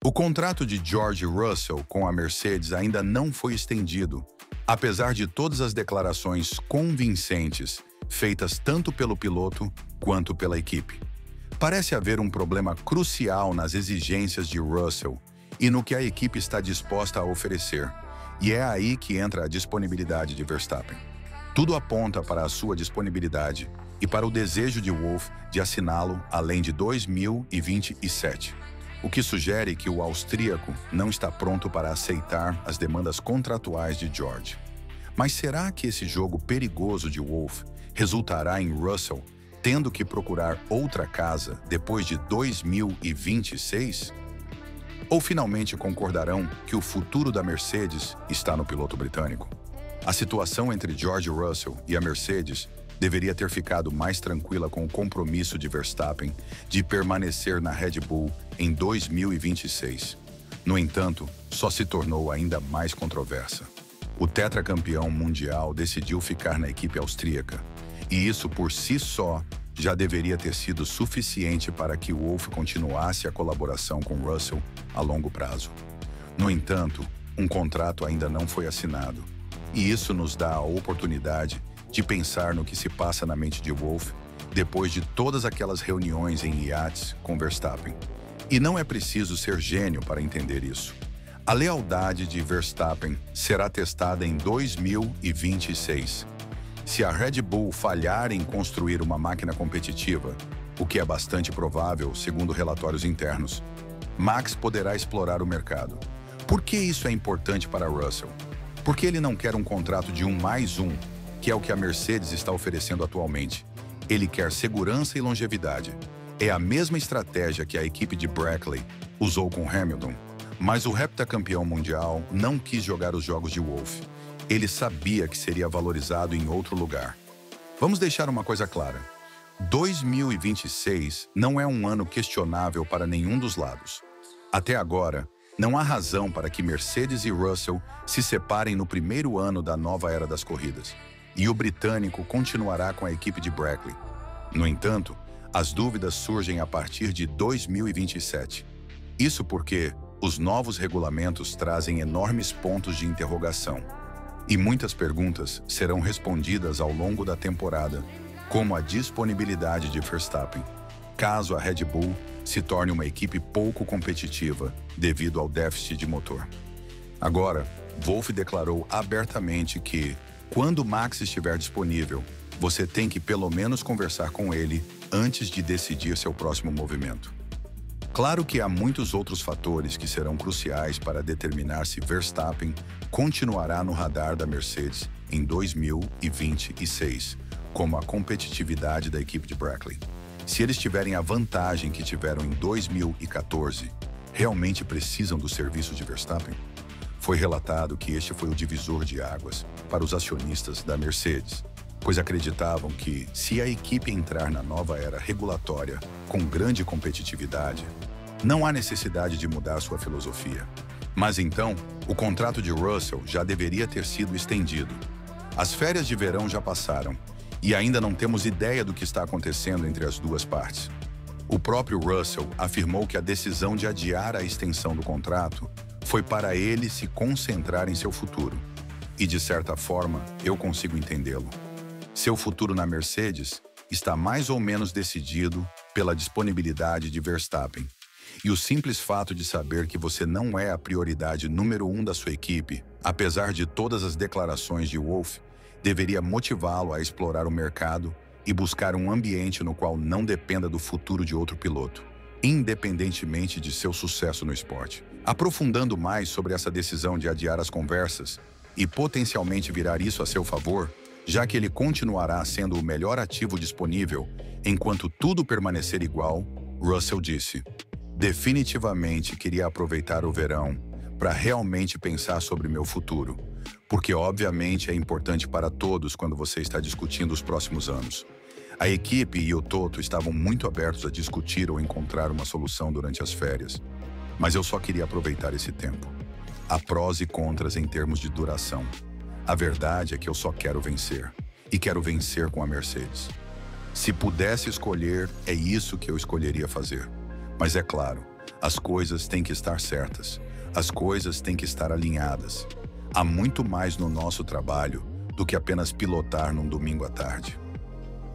O contrato de George Russell com a Mercedes ainda não foi estendido, apesar de todas as declarações convincentes feitas tanto pelo piloto quanto pela equipe. Parece haver um problema crucial nas exigências de Russell e no que a equipe está disposta a oferecer, e é aí que entra a disponibilidade de Verstappen. Tudo aponta para a sua disponibilidade e para o desejo de Wolff de assiná-lo além de 2027, o que sugere que o austríaco não está pronto para aceitar as demandas contratuais de George. Mas será que esse jogo perigoso de Wolff resultará em Russell tendo que procurar outra casa depois de 2026? Ou finalmente concordarão que o futuro da Mercedes está no piloto britânico? A situação entre George Russell e a Mercedes deveria ter ficado mais tranquila com o compromisso de Verstappen de permanecer na Red Bull em 2026. No entanto, só se tornou ainda mais controversa. O tetracampeão mundial decidiu ficar na equipe austríaca, e isso por si só já deveria ter sido suficiente para que Wolff continuasse a colaboração com Russell a longo prazo. No entanto, um contrato ainda não foi assinado, e isso nos dá a oportunidade de pensar no que se passa na mente de Wolff depois de todas aquelas reuniões em iates com Verstappen. E não é preciso ser gênio para entender isso. A lealdade de Verstappen será testada em 2026. Se a Red Bull falhar em construir uma máquina competitiva, o que é bastante provável segundo relatórios internos, Max poderá explorar o mercado. Por que isso é importante para Russell? Porque ele não quer um contrato de 1+1, que é o que a Mercedes está oferecendo atualmente. Ele quer segurança e longevidade. É a mesma estratégia que a equipe de Brackley usou com Hamilton, mas o heptacampeão mundial não quis jogar os jogos de Wolff. Ele sabia que seria valorizado em outro lugar. Vamos deixar uma coisa clara. 2026 não é um ano questionável para nenhum dos lados. Até agora, não há razão para que Mercedes e Russell se separem no primeiro ano da nova era das corridas, e o britânico continuará com a equipe de Brackley. No entanto, as dúvidas surgem a partir de 2027. Isso porque os novos regulamentos trazem enormes pontos de interrogação. E muitas perguntas serão respondidas ao longo da temporada, como a disponibilidade de Verstappen, caso a Red Bull se torne uma equipe pouco competitiva devido ao déficit de motor. Agora, Wolff declarou abertamente que, quando Max estiver disponível, você tem que pelo menos conversar com ele antes de decidir seu próximo movimento. Claro que há muitos outros fatores que serão cruciais para determinar se Verstappen continuará no radar da Mercedes em 2026, como a competitividade da equipe de Brackley. Se eles tiverem a vantagem que tiveram em 2014, realmente precisam do serviço de Verstappen? Foi relatado que este foi o divisor de águas para os acionistas da Mercedes, pois acreditavam que, se a equipe entrar na nova era regulatória com grande competitividade, não há necessidade de mudar sua filosofia. Mas então, o contrato de Russell já deveria ter sido estendido. As férias de verão já passaram, e ainda não temos ideia do que está acontecendo entre as duas partes. O próprio Russell afirmou que a decisão de adiar a extensão do contrato foi para ele se concentrar em seu futuro. E, de certa forma, eu consigo entendê-lo. Seu futuro na Mercedes está mais ou menos decidido pela disponibilidade de Verstappen. E o simples fato de saber que você não é a prioridade número 1 da sua equipe, apesar de todas as declarações de Wolff, deveria motivá-lo a explorar o mercado e buscar um ambiente no qual não dependa do futuro de outro piloto, independentemente de seu sucesso no esporte. Aprofundando mais sobre essa decisão de adiar as conversas e potencialmente virar isso a seu favor, já que ele continuará sendo o melhor ativo disponível enquanto tudo permanecer igual, Russell disse: definitivamente queria aproveitar o verão para realmente pensar sobre meu futuro, porque obviamente é importante para todos quando você está discutindo os próximos anos. A equipe e o Toto estavam muito abertos a discutir ou encontrar uma solução durante as férias, mas eu só queria aproveitar esse tempo. Há prós e contras em termos de duração. A verdade é que eu só quero vencer, e quero vencer com a Mercedes. Se pudesse escolher, é isso que eu escolheria fazer. Mas é claro, As coisas têm que estar certas. As coisas têm que estar alinhadas. Há muito mais no nosso trabalho do que apenas pilotar num domingo à tarde.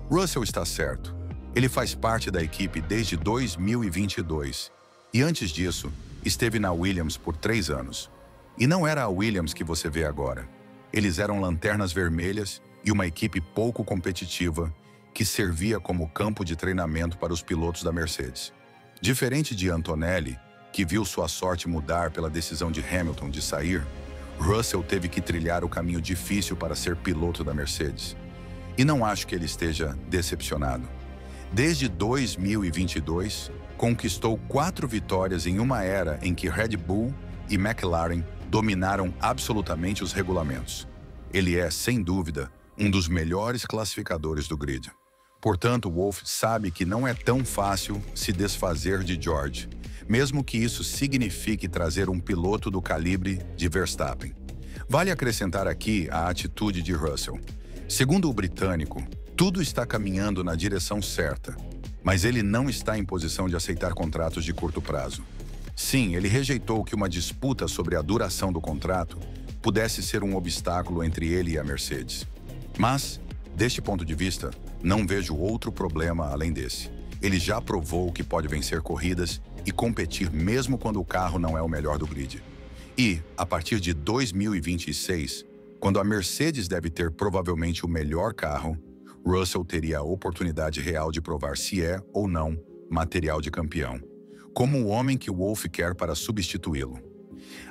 Russell está certo. Ele faz parte da equipe desde 2022 e antes disso, esteve na Williams por 3 anos. E não era a Williams que você vê agora. Eles eram lanternas vermelhas e uma equipe pouco competitiva que servia como campo de treinamento para os pilotos da Mercedes. Diferente de Antonelli, que viu sua sorte mudar pela decisão de Hamilton de sair, Russell teve que trilhar o caminho difícil para ser piloto da Mercedes. E não acho que ele esteja decepcionado. Desde 2022, conquistou 4 vitórias em uma era em que Red Bull e McLaren dominaram absolutamente os regulamentos. Ele é, sem dúvida, um dos melhores classificadores do grid. Portanto, Wolff sabe que não é tão fácil se desfazer de George, mesmo que isso signifique trazer um piloto do calibre de Verstappen. Vale acrescentar aqui a atitude de Russell. Segundo o britânico, tudo está caminhando na direção certa, mas ele não está em posição de aceitar contratos de curto prazo. Sim, ele rejeitou que uma disputa sobre a duração do contrato pudesse ser um obstáculo entre ele e a Mercedes. Mas, deste ponto de vista, não vejo outro problema além desse. Ele já provou que pode vencer corridas e competir mesmo quando o carro não é o melhor do grid. E, a partir de 2026, quando a Mercedes deve ter provavelmente o melhor carro, Russell teria a oportunidade real de provar se é ou não material de campeão, como o homem que o Wolff quer para substituí-lo.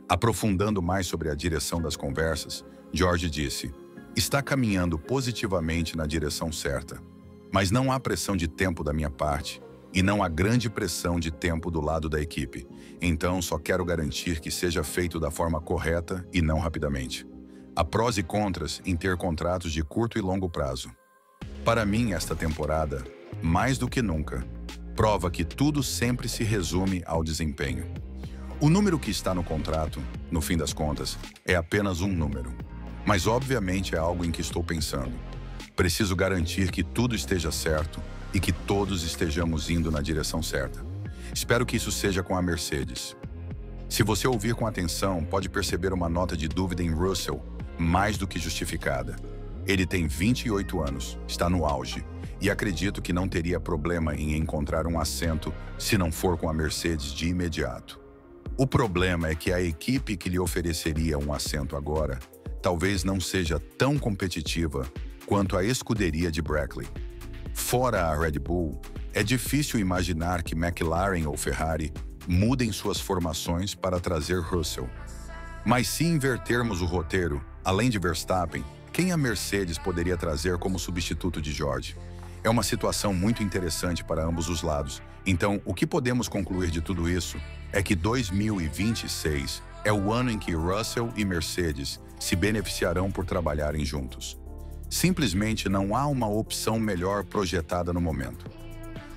Aprofundando mais sobre a direção das conversas, George disse: "Está caminhando positivamente na direção certa, mas não há pressão de tempo da minha parte e não há grande pressão de tempo do lado da equipe. Então só quero garantir que seja feito da forma correta e não rapidamente. Há prós e contras em ter contratos de curto e longo prazo. Para mim, esta temporada, mais do que nunca, prova que tudo sempre se resume ao desempenho. O número que está no contrato, no fim das contas, é apenas um número. Mas obviamente é algo em que estou pensando. Preciso garantir que tudo esteja certo e que todos estejamos indo na direção certa. Espero que isso seja com a Mercedes." Se você ouvir com atenção, pode perceber uma nota de dúvida em Russell, mais do que justificada. Ele tem 28 anos, está no auge, e acredito que não teria problema em encontrar um assento se não for com a Mercedes de imediato. O problema é que a equipe que lhe ofereceria um assento agora talvez não seja tão competitiva quanto a escuderia de Brackley. Fora a Red Bull, é difícil imaginar que McLaren ou Ferrari mudem suas formações para trazer Russell. Mas se invertermos o roteiro, além de Verstappen, quem a Mercedes poderia trazer como substituto de George? É uma situação muito interessante para ambos os lados. Então, o que podemos concluir de tudo isso é que 2026 é o ano em que Russell e Mercedes se beneficiarão por trabalharem juntos. Simplesmente não há uma opção melhor projetada no momento.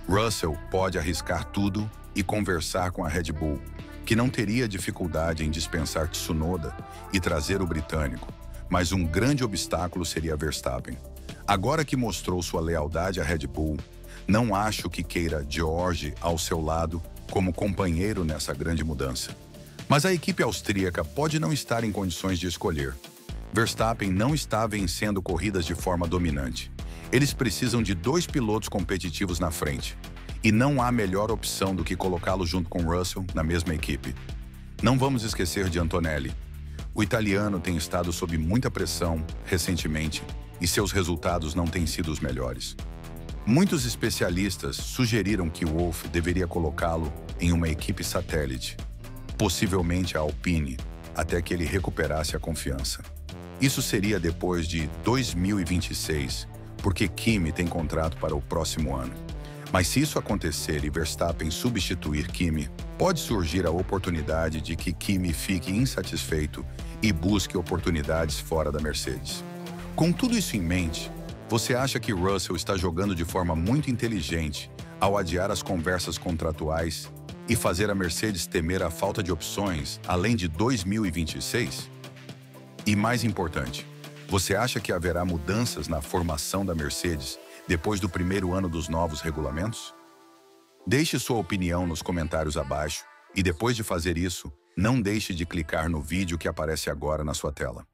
Russell pode arriscar tudo e conversar com a Red Bull, que não teria dificuldade em dispensar Tsunoda e trazer o britânico, mas um grande obstáculo seria Verstappen. Agora que mostrou sua lealdade à Red Bull, não acho que queira George ao seu lado como companheiro nessa grande mudança. Mas a equipe austríaca pode não estar em condições de escolher. Verstappen não está vencendo corridas de forma dominante. Eles precisam de 2 pilotos competitivos na frente. E não há melhor opção do que colocá-lo junto com Russell na mesma equipe. Não vamos esquecer de Antonelli. O italiano tem estado sob muita pressão recentemente e seus resultados não têm sido os melhores. Muitos especialistas sugeriram que Wolff deveria colocá-lo em uma equipe satélite, possivelmente a Alpine, até que ele recuperasse a confiança. Isso seria depois de 2026, porque Kimi tem contrato para o próximo ano. Mas se isso acontecer e Verstappen substituir Kimi, pode surgir a oportunidade de que Kimi fique insatisfeito e busque oportunidades fora da Mercedes. Com tudo isso em mente, você acha que Russell está jogando de forma muito inteligente ao adiar as conversas contratuais e fazer a Mercedes temer a falta de opções além de 2026? E mais importante, você acha que haverá mudanças na formação da Mercedes depois do primeiro ano dos novos regulamentos? Deixe sua opinião nos comentários abaixo E depois de fazer isso, não deixe de clicar no vídeo que aparece agora na sua tela.